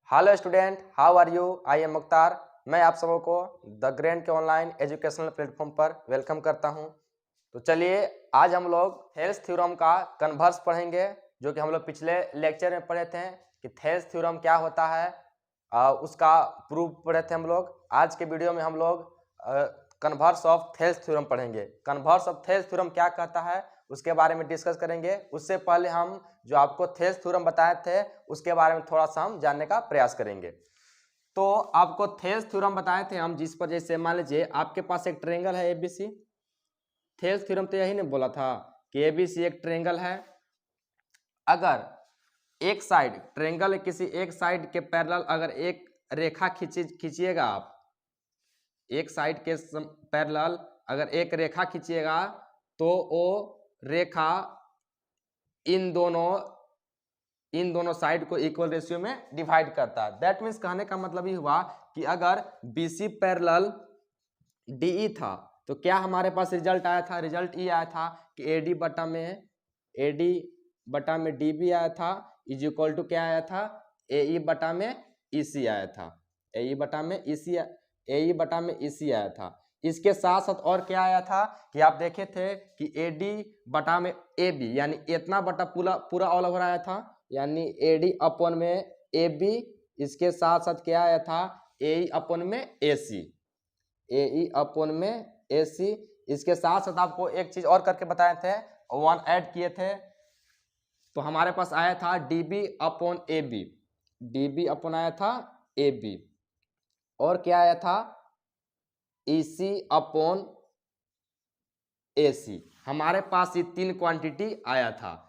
Hello student, how are you? I am Mukhtar. मैं आप सबों को द ग्रैंड के ऑनलाइन एजुकेशनल प्लेटफॉर्म पर वेलकम करता हूं। तो चलिए आज हम लोग थेल्स थ्योरम का कन्वर्स पढ़ेंगे, जो कि हम लोग पिछले लेक्चर में पढ़े थे कि थेल्स थ्योरम क्या होता है। उसका प्रूफ पढ़े थे हम लोग। आज के वीडियो में हम लोग कन्वर्स ऑफ थेल्स थ्योरम पढ़ेंगे। कन्वर्स ऑफ थेल्स थ्योरम क्या कहता है उसके बारे में डिस्कस करेंगे। उससे पहले हम जो आपको थेल्स थ्योरम बताए थे उसके बारे में थोड़ा सा हम जानने का प्रयास करेंगे। तो आपको थेल्स थ्योरम बताए थे हम, जिस पर जैसे मान लीजिए आपके पास एक ट्रायंगल है एबीसी। थेल्स थ्योरम तो यही नहीं बोला था कि एबीसी एक ट्रायंगल है। अगर एक साइड ट्रायंगल किसी एक साइड के पैरेलल अगर एक रेखा खींचिएगा आप, एक साइड के पैरेलल अगर एक रेखा खींचिएगा तो वो रेखा इन दोनों साइड को इक्वल रेशियो में डिवाइड करता है। दैट मीन्स कहने का मतलब ये हुआ कि अगर BC पैरेलल DE था तो क्या हमारे पास रिजल्ट आया था? रिजल्ट ये आया था कि AD बटा में DB आया था इज इक्वल टू क्या आया था? AE बटा में EC आया था। AE बटा में EC आया था। इसके साथ साथ और क्या आया था कि आप देखे थे कि AD बटा में AB यानी इतना बटा पूरा ऑल ओवर आया था, यानी AD अपन में AB। इसके साथ साथ क्या आया था? AE अपन में AC, AE अपन में AC। इसके साथ साथ आपको एक चीज और करके बताए थे, 1 ऐड किए थे, तो हमारे पास आया था DB अपॉन AB। DB अपन आया था AB, और क्या आया था? EC upon AC। हमारे पास ये 3 क्वांटिटी आया था,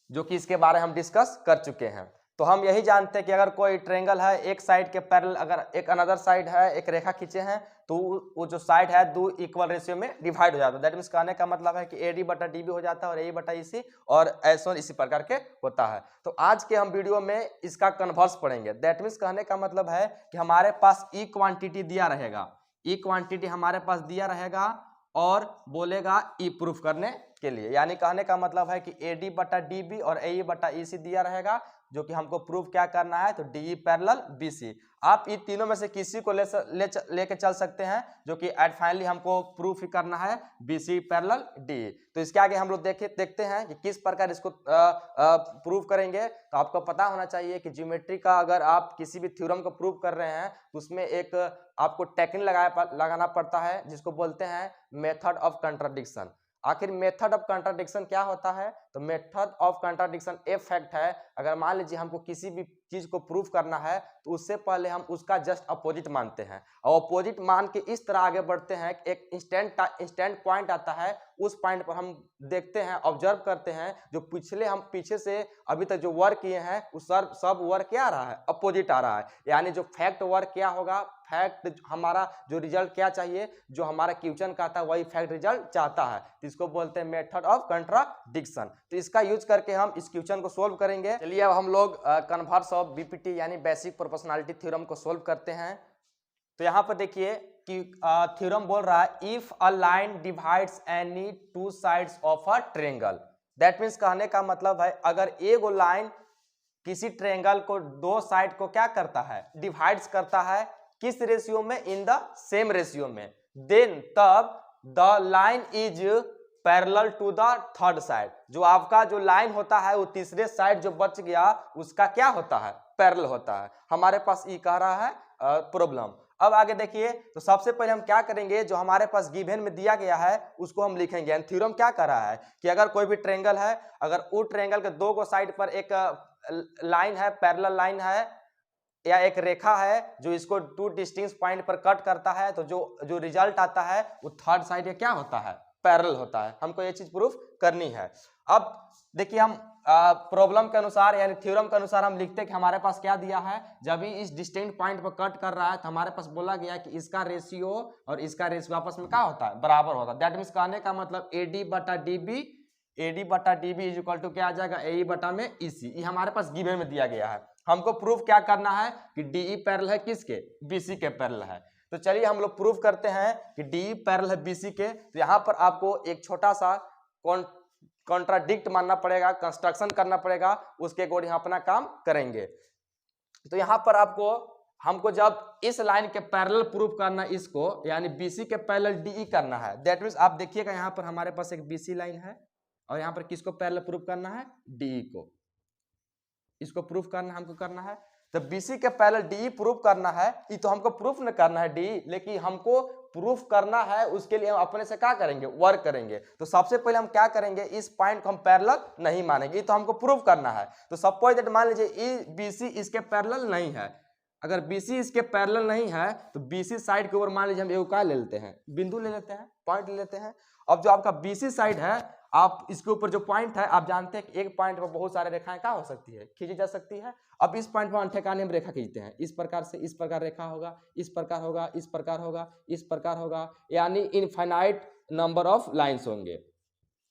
जो कि इसके बारे में हम डिस्कस कर चुके हैं। तो हम यही जानते हैं कि अगर कोई ट्रायंगल है, एक साइड के पैरेलल अगर एक अनदर साइड है, एक रेखा खींचे हैं, तो वो जो साइड है दो इक्वल रेशियो में डिवाइड हो जाता है। दैट मीन्स कहने का मतलब है कि AD बटा DB हो जाता है और AE बटा EC, और ऐसा इसी प्रकार के होता है। तो आज के हम वीडियो में इसका कन्वर्स पढ़ेंगे। दैट मीन्स कहने का मतलब है कि हमारे पास ई क्वांटिटी दिया रहेगा, ई क्वांटिटी हमारे पास दिया रहेगा और बोलेगा ई प्रूफ करने के लिए। यानी कहने का मतलब है कि AD बटा DB और AE बटा EC दिया रहेगा, जो कि हमको प्रूफ क्या करना है, तो DE पैरेलल BC। आप इन तीनों में से किसी को लेके चल सकते हैं, जो कि एट फाइनली हमको प्रूफ ही करना है BC पैरेलल DE। तो इसके आगे हम लोग देखते हैं कि किस प्रकार इसको प्रूफ करेंगे। तो आपको पता होना चाहिए कि ज्योमेट्री का अगर आप किसी भी थ्योरम को प्रूफ कर रहे हैं तो उसमें एक आपको टेक्निक लगाना पड़ता है, जिसको बोलते हैं मेथड ऑफ कंट्राडिक्शन। आखिर मेथड ऑफ कंट्राडिक्शन क्या होता है? तो method of contradiction a fact है, अगर मान लीजिए हमको किसी भी चीज को प्रूफ करना है तो उससे पहले हम उसका जस्ट अपोजिट मानते हैं, और अपोजिट मान के इस तरह आगे बढ़ते हैं कि एक इंस्टेंट पॉइंट आता है, उस पॉइंट पर हम देखते हैं, ऑब्जर्व करते हैं, जो हम पीछे से अभी तक जो वर्क किए हैं उस सब वर्क क्या आ रहा है? अपोजिट आ रहा है। यानी जो फैक्ट वर्क क्या होगा, फैक्ट हमारा जो रिजल्ट क्या चाहिए, जो हमारा क्वेश्चन कहता है वही फैक्ट रिजल्ट चाहता है। तो इसको बोलते हैं मेथड ऑफ कंट्राडिक्शन। तो इसका यूज करके हम इस क्वेश्चन को सोल्व करेंगे। चलिए अब हम लोग कन्वर्स ऑफ BPT यानी बेसिक प्रोपोर्शनलिटी थ्योरम को सोल्व करते हैं। तो यहाँ पर देखिए कि थ्योरम बोल रहा है if a line divides any two sides of a triangle. That means कहने का मतलब है अगर एक लाइन किसी ट्रायंगल को दो साइड को क्या करता है? डिवाइड्स करता है। किस रेशियो में? इन द सेम रेशियो में। देन तब the line is parallel to the third side. जो आपका जो लाइन होता है वो तीसरे साइड जो बच गया उसका क्या होता है? पैरेलल होता है। हमारे पास ये कह रहा है प्रॉब्लम। अब आगे देखिए, तो सबसे पहले हम क्या करेंगे, जो हमारे पास गिवन में दिया गया है उसको हम लिखेंगे। थ्योरम क्या कर रहा है कि अगर कोई भी ट्रायंगल है, अगर वो ट्रायंगल के दो साइड पर एक लाइन है, पैरेलल लाइन है या एक रेखा है जो इसको टू डिस्टिंक्ट पॉइंट पर कट करता है, तो जो रिजल्ट आता है वो थर्ड साइड क्या होता है? पैरेलल होता है। हमको ये चीज प्रूफ करनी है। अब देखिए हम प्रॉब्लम के अनुसार यानी थ्योरम के अनुसार हम लिखते हैं कि हमारे पास क्या दिया है, जब भी इस डिस्टिंक्ट पॉइंट पर कट कर रहा है तो हमारे पास बोला गया कि इसका रेशियो और इसका रेशियो आपस में क्या होता है? बराबर होता है। दैट मीन्स कहने का मतलब AD बटा DB इज इक्वल टू क्या आ जाएगा? AE बटा में EC। ये हमारे पास गिवन में दिया गया है। हमको प्रूफ क्या करना है कि DE पैरेलल है किसके? BC के पैरेलल है। तो चलिए हम लोग प्रूफ करते हैं कि DE पैरेलल है BC के। तो यहाँ पर आपको एक छोटा सा कॉन्ट्राडिक्ट मानना पड़ेगा, कंस्ट्रक्शन करना पड़ेगा, उसके अकॉर्डिंग अपना काम करेंगे। तो यहाँ पर आपको हमको जब इस लाइन के पैरेलल प्रूफ करना इसको यानी बीसी के पैरेलल डीई करना है, दैट मींस आप देखिएगा यहाँ पर हमारे पास एक बीसी लाइन है और यहाँ पर किसको पैरेलल प्रूफ करना है, डीई को, इसको प्रूफ करना हमको करना है। तो बीसी के पैरेलल डीई प्रूफ करना है, ये तो हमको प्रूफ न करना है डीई, लेकिन हमको प्रूफ करना है उसके लिए हम अपने से क्या करेंगे, वर्क करेंगे। तो सबसे पहले हम क्या करेंगे, इस पॉइंट को हम पैरेलल नहीं मानेंगे, ये तो हमको प्रूफ करना है। तो सपोज दैट मान लीजिए ई बीसी इसके पैरेलल नहीं है, अगर बीसी इसके पैरेलल नहीं है तो बीसी साइड के ऊपर मान लीजिए हम एगो क्या ले लेते हैं, बिंदु ले लेते हैं, पॉइंट ले लेते हैं। अब जो आपका बीसी साइड है, आप इसके ऊपर जो पॉइंट है, आप जानते हैं कि एक पॉइंट पर बहुत सारे रेखाएं क्या हो सकती है, खींची जा सकती है। अब इस पॉइंट पर ठेकाने में रेखा खींचते हैं, इस प्रकार से इस प्रकार रेखा होगा, इस प्रकार होगा, इस प्रकार होगा, इस प्रकार होगा, यानी इनफाइनाइट नंबर ऑफ लाइन्स होंगे,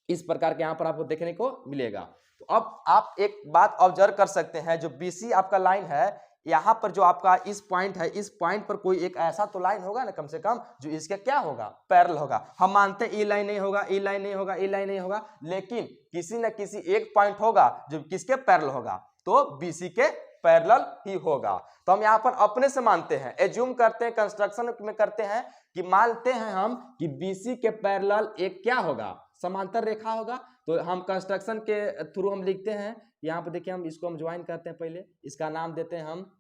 इस प्रकार के यहाँ पर आपको देखने को मिलेगा। तो अब आप एक बात ऑब्जर्व कर सकते हैं, जो बीसी आपका लाइन है, यहाँ पर जो आपका इस पॉइंट है, इस पॉइंट पर कोई एक ऐसा तो लाइन होगा ना कम से कम जो इसके क्या होगा, पैरेलल होगा। हम मानते हैं ई लाइन नहीं होगा, ई लाइन नहीं होगा, ई लाइन नहीं होगा, लेकिन किसी न किसी एक पॉइंट होगा जो किसके पैरेलल होगा, तो बीसी के पैरेलल ही होगा। तो हम यहाँ पर अपने से मानते हैं, एज्यूम करते हैं, कंस्ट्रक्शन में करते हैं कि मानते हैं हम कि बीसी के पैरेलल एक क्या होगा, समांतर रेखा होगा। तो हम कंस्ट्रक्शन के थ्रू हम लिखते हैं, यहाँ पर देखिए हम इसको हम ज्वाइन करते हैं, पहले इसका नाम देते हैं हम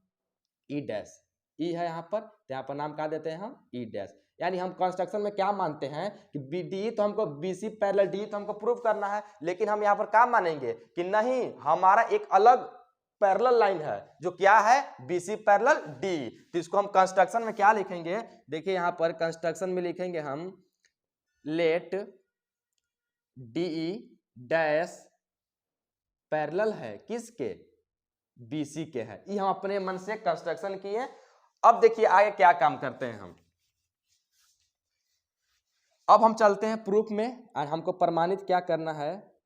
ई डैश, ई है यहाँ पर, तो यहाँ पर नाम क्या देते हैं हम, ई डैश। यानी हम कंस्ट्रक्शन में क्या मानते हैं कि डी तो हमको बीसी पैरेलल डी तो हमको प्रूव करना है, लेकिन हम यहाँ पर क्या मानेंगे कि नहीं, हमारा एक अलग पैरेलल लाइन है जो क्या है, बीसी पैरेलल डी। तो इसको हम कंस्ट्रक्शन में क्या लिखेंगे, देखिए यहाँ पर कंस्ट्रक्शन में लिखेंगे हम लेट डीई डैश पैरेलल है किसके, बीसी के है। ये हम अपने मन से कंस्ट्रक्शन किए। अब देखिए आगे क्या काम करते हैं हम, अब हम चलते हैं प्रूफ में और हमको प्रमाणित क्या करना है,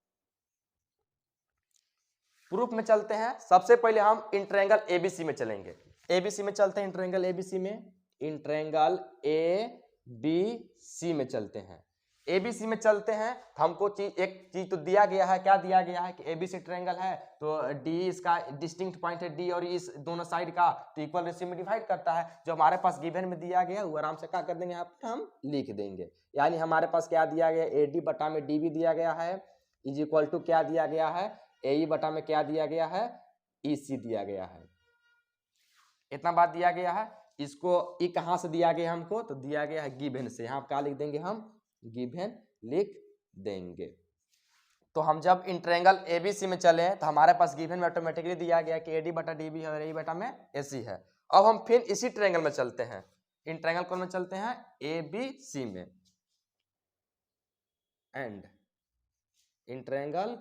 प्रूफ में चलते हैं। सबसे पहले हम इंट्रायंगल एबीसी में चलेंगे, एबीसी में चलते हैं, इंट्रायंगल एबीसी में, इंट्रायंगल एबीसी में चलते हैं। एबीसी में चलते हैं तो हमको एक चीज तो दिया गया है, क्या दिया गया है कि एबीसी ट्रायंगल है, तो डी इसका डिस्टिंक्ट पॉइंट है, डी और इस दोनों साइड का तो इक्वल रेशियो में डिवाइड करता है। जो हमारे पास गिवन में दिया गया वो आराम से क्या कर देंगे, यहाँ पर हम लिख देंगे। यानी हमारे पास क्या दिया गया, एडी बटा में डी भी दिया गया है, इज इक्वल टू क्या दिया गया है, ए बटा में क्या दिया गया है, ई सी दिया गया है। इतना बात दिया गया है। इसको ई कहाँ से दिया गया हमको, तो दिया गया है गिवन से, यहाँ क्या लिख देंगे हम, गिवन लिख देंगे। तो हम जब इंट्रायंगल एबीसी में चले तो हमारे पास गिवन में ऑटोमेटिकली दिया गया कि एडी बटा डीबी है और ए बटा में एसी है। अब हम फिर इसी ट्रायंगल में चलते हैं, इंट्रायंगल कौन में चलते हैं, एबीसी में, एंड इंट्रायंगल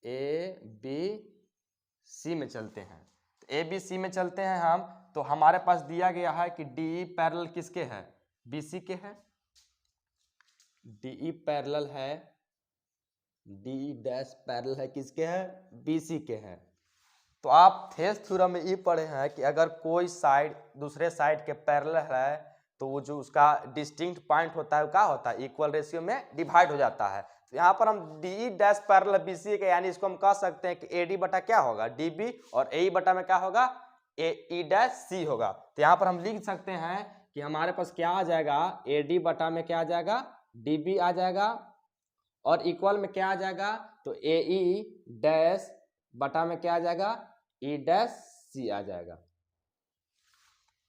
एबीसी में चलते हैं। तो एबीसी में चलते हैं हम, तो हमारे पास दिया गया है कि डी पैरेलल किसके है, बीसी के है, डी पैरेलल है, डी डैश पैरेलल है किसके है, बीसी के है। तो आप थेल्स थ्योरम में ये पढ़े हैं कि अगर कोई साइड दूसरे साइड के पैरेलल है तो वो जो उसका डिस्टिंक्ट पॉइंट होता है वो क्या होता है, इक्वल रेशियो में डिवाइड हो जाता है। तो यहाँ पर हम डी डैश पैरेलल बीसी के, यानी इसको हम कह सकते हैं कि एडी बटा क्या होगा, डीबी, और ए बटा में क्या होगा, ए डैश सी होगा। तो यहाँ पर हम लिख सकते हैं कि हमारे पास क्या आ जाएगा, एडी बटा में क्या आ जाएगा, डीबी आ जाएगा, और इक्वल में क्या आ जाएगा, तो ए ई डैश बटा में क्या आ जाएगा, ई डैश सी आ जाएगा।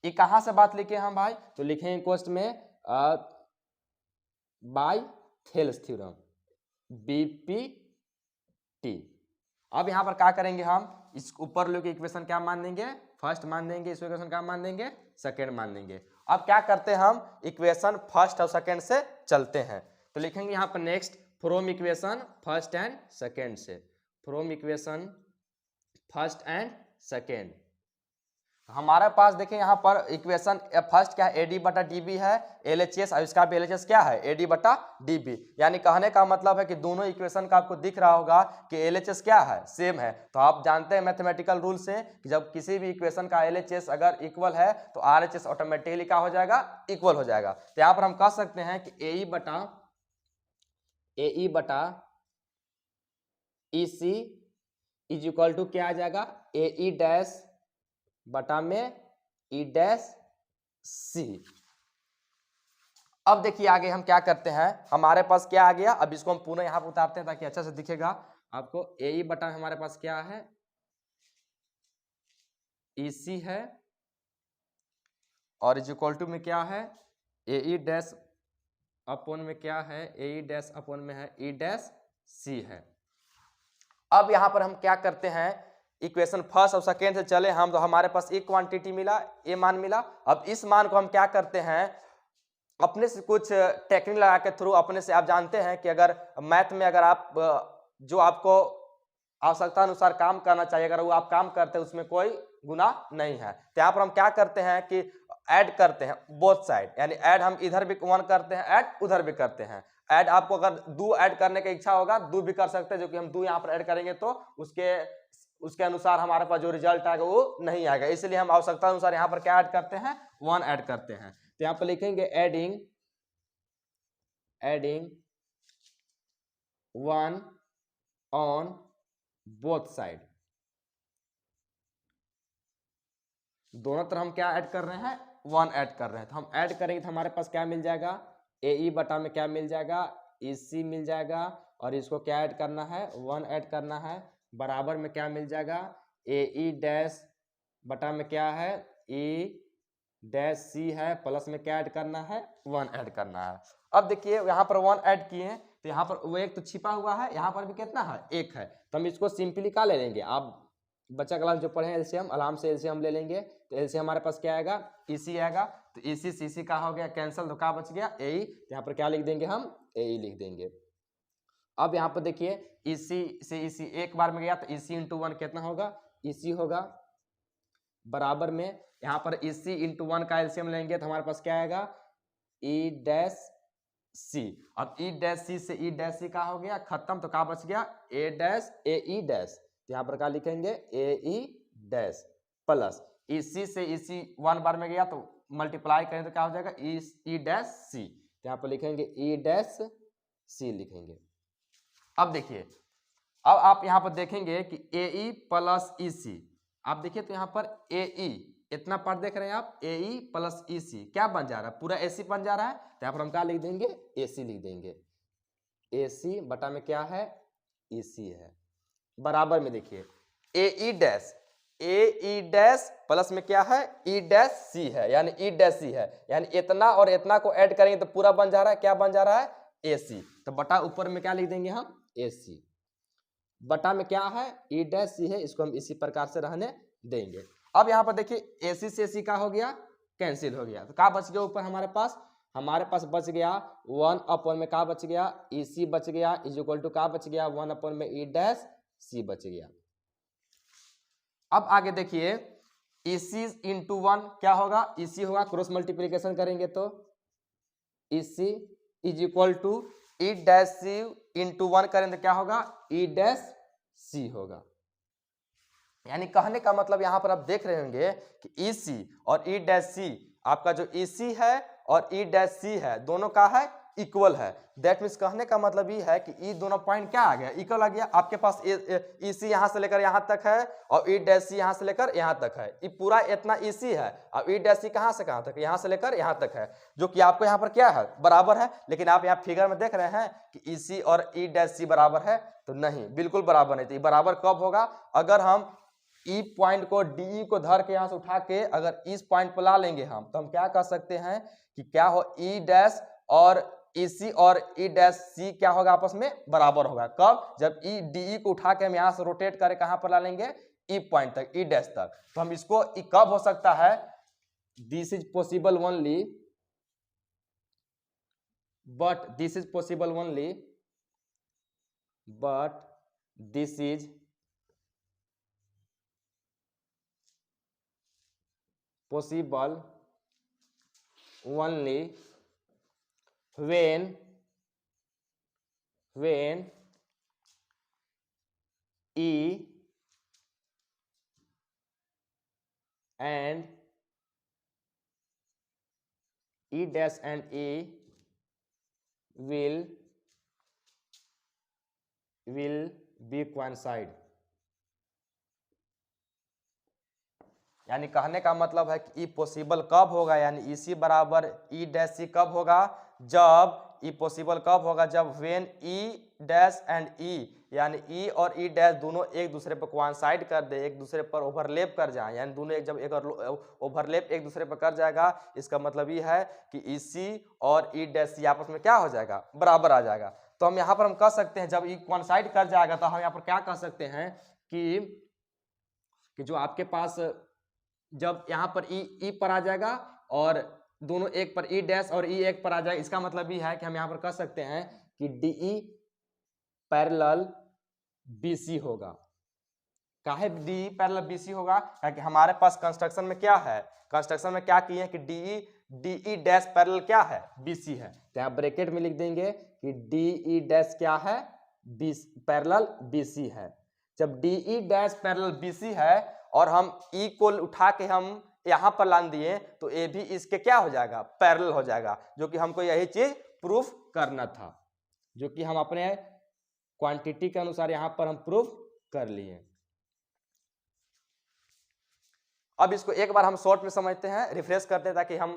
ये कहां से बात लिखे हम भाई, तो लिखेंगे क्वेश्चन में बाय थेल्स थ्योरम, बीपीटी। अब यहां पर क्या करेंगे हम, इस ऊपर लोग इक्वेशन क्या मान देंगे, फर्स्ट मान देंगे, इस इक्वेशन क्या मान देंगे, सेकेंड मान देंगे। अब क्या करते हैं हम, इक्वेशन फर्स्ट और सेकेंड से चलते हैं। तो लिखेंगे यहाँ पर next from equation first and second से, from equation first and second. हमारे पास देखिए यहाँ पर इक्वेशन फर्स्ट क्या है, एडी बटा डीबी है, एलएचएस, और इसका भी एलएचएस क्या है, एडी बटा डीबी। यानी कहने का मतलब है कि दोनों इक्वेशन का आपको दिख रहा होगा कि एलएचएस क्या है, सेम है। तो आप जानते हैं मैथमेटिकल रूल से कि जब किसी भी इक्वेशन का एलएचएस अगर इक्वल है तो आरएचएस ऑटोमेटिकली क्या हो जाएगा, इक्वल हो जाएगा। तो यहाँ पर हम कह सकते हैं कि ए बटा ई सी इज इक्वल टू क्या आ जाएगा, ए ई डैश बटा में ई डैश सी। अब देखिए आगे हम क्या करते हैं, हमारे पास क्या आ गया, अब इसको हम पुनः यहाँ पर उतारते हैं ताकि अच्छा से दिखेगा आपको। ए ई बटा हमारे पास क्या है, ई सी है, और इज इक्वल टू में क्या है, ए ई डैश अपॉन में क्या है, ए ई डैश अपॉन में है ई डैश सी है। अब यहां पर हम क्या करते हैं, इक्वेशन फर्स्ट और सेकेंड से चले हम, तो हमारे पास एक क्वांटिटी मिला, ए मान मिला। अब इस मान को हम क्या करते हैं, अपने से कुछ टेक्निक लगा के थ्रू, अपने से आप जानते हैं कि अगर मैथ में अगर आप जो आपको आवश्यकता अनुसार काम करना चाहिए, अगर वो आप काम करते हैं उसमें कोई गुना नहीं है। तो यहाँ पर हम क्या करते हैं कि ऐड करते हैं बोथ साइड, यानी ऐड हम इधर भी 1 करते हैं, ऐड उधर भी करते हैं। ऐड आपको अगर 2 ऐड करने की इच्छा होगा 2 भी कर सकते हैं, जो कि हम 2 यहाँ पर ऐड करेंगे तो उसके अनुसार हमारे पास जो रिजल्ट आएगा वो नहीं आएगा, इसलिए हम आवश्यकता अनुसार यहाँ पर क्या ऐड करते हैं, 1 ऐड करते हैं। तो यहाँ पर लिखेंगे एडिंग 1 ऑन बोथ साइड। दोनों तरफ हम क्या ऐड कर रहे हैं, 1 ऐड कर रहे हैं। तो हम ऐड करेंगे तो हमारे पास क्या मिल जाएगा, ए ई बटा में क्या मिल जाएगा, ई सी मिल जाएगा, और इसको क्या ऐड करना है, 1 ऐड करना है, बराबर में क्या मिल जाएगा, ए ई डैश बटा में क्या है, ई डैश सी है, प्लस में क्या ऐड करना है, 1 ऐड करना है। अब देखिए यहाँ पर 1 ऐड किए हैं, तो यहाँ पर वो एक तो छिपा हुआ है, यहाँ पर भी कितना है, 1 है। तो हम इसको सिंपली क्या ले लेंगे, आप बच्चा क्लास जो पढ़े एलसीएम, आराम से एलसीएम ले लेंगे। तो एलसीएम हमारे पास क्या आएगा, ईसी आएगा, तो ईसी सीसी का हो गया कैंसिल, तो क्या बच गया, ए ई। तो यहाँ पर क्या लिख देंगे हम, ए ई लिख देंगे। अब यहाँ पर देखिए ईसी से ईसी एक बार में गया, तो ईसी इंटू 1 कितना होगा, ईसी होगा, बराबर में यहाँ पर ईसी इंटू 1 का एलसीएम लेंगे तो हमारे पास क्या आएगा, ई डैश सी। अब ई डैश सी से ई डैश सी का हो गया खत्म, तो क्या बच गया, ए डैश ए ई डैश। तो यहाँ पर क्या लिखेंगे, ए ई डैश प्लस ईसी से ईसी 1 बार में गया तो मल्टीप्लाई करें तो क्या हो जाएगा, ई डैश सी। तो यहाँ पर लिखेंगे ई डैश सी लिखेंगे। अब देखिए, अब आप यहाँ पर देखेंगे कि ए ई प्लस ई सी, आप देखिए तो यहाँ पर ए ई इतना पार्ट देख रहे हैं आप, ए ई प्लस ई सी क्या बन जा रहा है, पूरा ए सी बन जा रहा है। तो यहाँ पर हम क्या लिख देंगे, ए सी लिख देंगे, ए सी बटा में क्या है, ई सी है, बराबर में देखिए ए ई डैश, ए ई डैश प्लस में क्या है, ई डैश सी है, यानी ई डैश सी है, यानी इतना और इतना को ऐड करेंगे तो पूरा बन जा रहा है, क्या बन जा रहा है, ए सी। तो बटा ऊपर में क्या लिख देंगे हम, ए सी, बटा में क्या है, ई डैश सी है, इसको हम इसी प्रकार से रहने देंगे। अब यहाँ पर देखिए ए सी से सी का हो गया, कैंसिल हो गया, तो क्या बच गया ऊपर हमारे पास बच गया 1 अपॉन में क्या बच गया, ई सी बच गया, इज इक्वल टू क्या बच गया, 1 अपॉन में ई डैश सी बच गया। अब आगे देखिए इसी इंटू 1 क्या होगा, इसी होगा, क्रॉस मल्टीप्लीकेशन करेंगे तो EC is equal to E dash C into 1 करें तो क्या होगा, ई डैश सी होगा। यानी कहने का मतलब यहाँ पर आप देख रहे होंगे कि ई सी और ई डैश सी, आपका जो ई सी है और ई डैश सी है दोनों का है इक्वल है। दैट मीन्स कहने का मतलब ये है कि ई दोनों पॉइंट क्या आ गया, इक्वल आ गया। आपके पास ई सी यहाँ से लेकर यहाँ तक है और ई डैश सी यहाँ से लेकर यहाँ तक है, ये पूरा इतना ई सी है और ई डैश सी कहाँ से कहाँ तक, यहाँ से लेकर यहाँ तक है, जो कि आपको यहाँ पर क्या है, बराबर है। लेकिन आप यहाँ फिगर में देख रहे हैं कि ई सी और ई डैश सी बराबर है, तो नहीं, बिल्कुल बराबर नहीं। तो ये बराबर कब होगा, अगर हम ई पॉइंट को डी को धर के यहाँ से उठा के अगर इस पॉइंट पर ला लेंगे हम, तो हम क्या कर सकते हैं कि क्या हो, ई डैश और ई सी और ई डैश सी क्या होगा, आपस में बराबर होगा। कब, जब ई डी को उठा के हम यहाँ से रोटेट करके कहाँ पर ला लेंगे, ई पॉइंट तक, ई डैश तक। तो हम इसको कब हो सकता है, this is possible only, but this is possible only, but this is possible only when E and E dash and E will be coincide। यानी कहने का मतलब है कि ई पॉसिबल कब होगा, यानी ई सी बराबर ई डैश सी कब होगा, जब ई पॉसिबल कब होगा, जब व्हेन ई डैश एंड ई, यानी ई और ई डैश दोनों एक दूसरे पर कोइंसाइड कर दे, एक दूसरे पर ओवरलैप कर जाए, यानी दोनों जब एक ओवरलैप एक दूसरे पर कर जाएगा, इसका मतलब ये है कि ई सी और ई डैश सी आपस में क्या हो जाएगा, बराबर आ जाएगा। तो हम यहाँ पर हम कह सकते हैं जब ई कोइंसाइड कर जाएगा तो हम यहाँ पर क्या कह सकते हैं कि जो आपके पास जब यहाँ पर ई पर आ जाएगा और दोनों एक पर ई डैश और ई एक पर आ जाएगा, इसका मतलब ये है कि हम यहाँ पर कह सकते हैं कि डीई पैरेलल बीसी होगा। काहे डीई पैरेलल बीसी होगा, क्योंकि हमारे पास कंस्ट्रक्शन में क्या है, कंस्ट्रक्शन में क्या किए हैं कि डीई डैश पैरेलल क्या है, बीसी है। तो यहाँ ब्रैकेट में लिख देंगे कि डीई डैश क्या है, पैरेलल बीसी है। जब डीई डैश पैरेलल बीसी है और हम ई को उठा के हम यहाँ पर लान दिए तो ए भी इसके क्या हो जाएगा, पैरेलल हो जाएगा, जो कि हमको यही चीज प्रूफ करना था, जो कि हम अपने क्वांटिटी के अनुसार यहाँ पर हम प्रूफ कर लिए। अब इसको एक बार हम शॉर्ट में समझते हैं, रिफ्रेश करते हैं, ताकि हम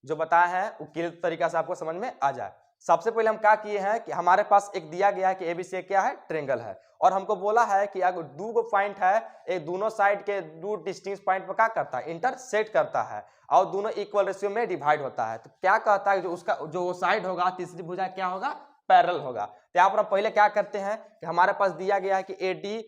जो बताए हैं वो क्लियर तरीका से आपको समझ में आ जाए। सबसे पहले हम क्या किए हैं कि हमारे पास एक दिया गया है कि एबीसी क्या है, ट्रायंगल है, और हमको बोला है कि अगर दो पॉइंट है, एक दोनों साइड के दो डिस्टिंक्ट पॉइंट पर क्या करता है, इंटरसेक्ट करता है, और दोनों इक्वल रेशियो में डिवाइड होता है। तो क्या कहता है, जो उसका जो साइड होगा तीसरी भुजा क्या होगा, पैरेलल होगा। तो यहाँ पर हम पहले क्या करते हैं कि हमारे पास दिया गया है कि A D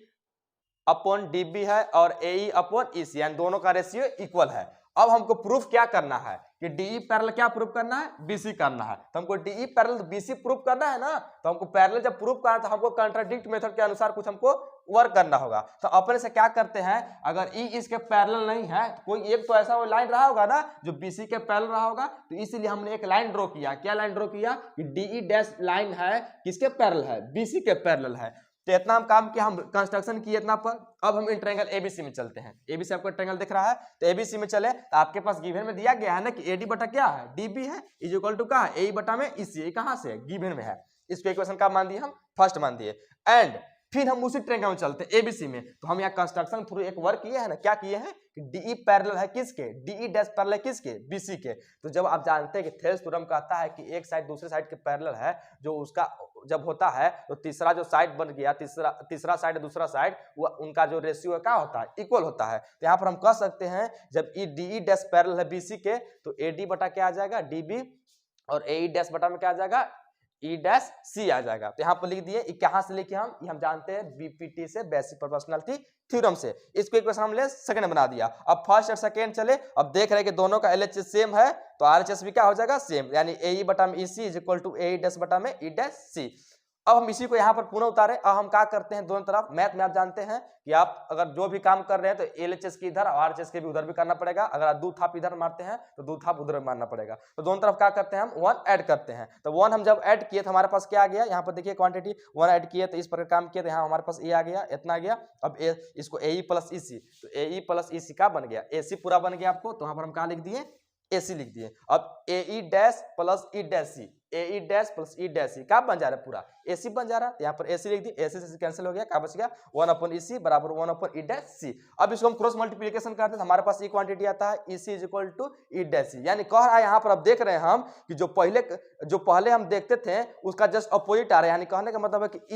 upon D B है और ए ई अपॉन ई सी, यानी दोनों का रेशियो इक्वल है। अब हमको प्रूफ क्या करना है कि डीई पैरेलल क्या प्रूफ करना है, बीसी करना है। तो हमको डीई पैरेलल बीसी प्रूफ करना है ना, तो हमको पैरेलल जब प्रूफ करना है तो हमको कंट्राडिक्ट मेथड के अनुसार कुछ हमको वर्क करना होगा। तो अपने से क्या करते हैं, अगर ई इसके पैरेलल नहीं है, कोई एक तो ऐसा लाइन रहा होगा ना जो बीसी के पैरेलल रहा होगा, तो इसीलिए हमने एक लाइन ड्रॉ किया। क्या लाइन ड्रॉ किया कि डीई डैश लाइन है किसके पैरेलल है, बीसी के पैरेलल है। तो इतना हम काम किया, हम कंस्ट्रक्शन किए इतना पर। अब हम इन ट्रायंगल एबीसी में चलते हैं। एबीसी आपको ट्रायंगल दिख रहा है, तो एबीसी में चले तो आपके पास गिवन में दिया गया है ना कि एडी बटा क्या है, डीबी है, इज इक्वल टू क्या है, ए बटा में ईसी। कहां से है, गिवन में है। इसको इक्वेशन का मान दिए हम, फर्स्ट मान दिए। एंड फिर हम उसी ट्रायंगल में चलते हैं एबीसी में। तो हम यहाँ कंस्ट्रक्शन थ्रू एक वर्क किए हैं ना, क्या किए हैं कि डीई पैरेलल है किसके, डीई डैश पैरेलल है किसके, बीसी के। तो जब आप जानते हैं कि थेल्स थ्योरम कहता है कि एक साइड दूसरे साइड के पैरेलल है, जो उसका जब होता है तो तीसरा जो साइड बन गया, तीसरा साइड दूसरा साइड, वो उनका जो रेशियो क्या होता है, इक्वल होता है। तो यहाँ पर हम कह सकते हैं जब ई डीई डैश पैरेलल है बीसी के, तो एडी बटा क्या आ जाएगा, डीबी, और ए डैश बटा में क्या आ जाएगा, ई डैश सी आ जाएगा। तो यहाँ पर लिख दिए, कहां से लिखे हम, ये हम जानते हैं बीपीटी से, बेसिक प्रोपोर्शनलिटी थ्योरम से। इसको इक्वेशन हम ले सेकंड बना दिया। अब फर्स्ट और सेकंड चले, अब देख रहे हैं कि दोनों का एलएचएस सेम है, तो आरएचएस भी क्या हो जाएगा, सेम, यानी ए बटा में EC is equal to A dash बटा में ई डैश सी। अब हम इसी को यहाँ पर पुनः उतारे। अब हम क्या करते हैं, दोनों तरफ मैथ में आप जानते हैं कि आप अगर जो भी काम कर रहे हैं तो एलएचएस की इधर और आरएचएस के भी उधर भी करना पड़ेगा। अगर आप दो थाप इधर मारते हैं तो दो थाप उधर मारना पड़ेगा। तो दोनों तरफ क्या करते हैं, हम 1 ऐड करते हैं। तो 1 हम जब ऐड किए तो हमारे पास क्या आ गया, यहाँ पर देखिए क्वांटिटी 1 ऐड किए तो इस प्रकार काम किए, तो यहाँ हमारे पास ए आ गया, इतना आ गया। अब इसको ए प्लस ई सी, तो ए प्लस ई सी का बन गया, ए सी पूरा बन गया आपको। तो यहाँ पर हम क्या लिख दिए, एसी लिख दिए। अब ए डैश प्लस ई डैश सी, ए डैश प्लस ई डैश सी का बन जा रहा है, पूरा एसी बन जा रहा है। यहाँ पर एसी लिख दिए, एसी से कैंसिल हो गया, क्या बच गया 1 अपन ई सी बराबर 1 अपन ई डैश सी। अब इसको हम क्रॉस मल्टीप्लिकेशन करते हैं तो हमारे पास ई क्वांटिटी आता है, E C is equal to E dash C. यानी कह रहा है यहाँ पर अब देख रहे हैं हम कि जो पहले हम देखते थे उसका जस्ट अपोजिट आ रहा है। यानी कहने का मतलब है कि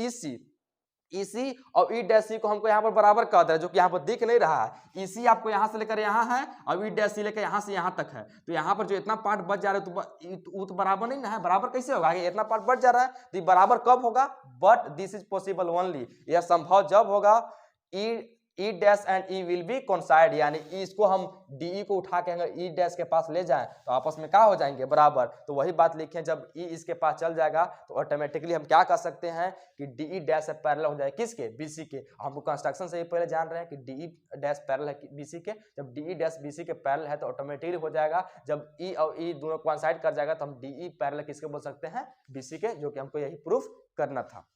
ई सी और ई डैश सी को हमको यहाँ पर बराबर कर दे, जो कि यहाँ पर दिख नहीं रहा है। ई सी आपको यहाँ से लेकर यहाँ है और ई डैश सी लेकर यहाँ से यहाँ तक है। तो यहाँ पर जो इतना पार्ट बच जा रहा है वो तो बराबर नहीं ना है, बराबर कैसे होगा, इतना पार्ट बच जा रहा है। तो ये बराबर कब होगा, but this is possible only, यह संभव जब होगा ई dash and E will be coincide, यानी इसको हम डी को उठा के अगर ई डैश के पास ले जाएं तो आपस में क्या हो जाएंगे, बराबर। तो वही बात लिखें, जब ई इसके पास चल जाएगा तो ऑटोमेटिकली हम क्या कर सकते हैं कि डी डैश से पैरेलल हो जाए किसके, बीसी के। हमको कंस्ट्रक्शन से ही पहले जान रहे हैं कि डी डैश पैरेलल है बीसी के। जब डी डैश बीसी के पैरेलल है तो ऑटोमेटिकली हो जाएगा, जब ई और ई दोनों कोइंसाइड कर जाएगा तो हम डी पैरेलल किसके बोल सकते हैं, बीसी के, जो कि हमको यही प्रूफ करना था।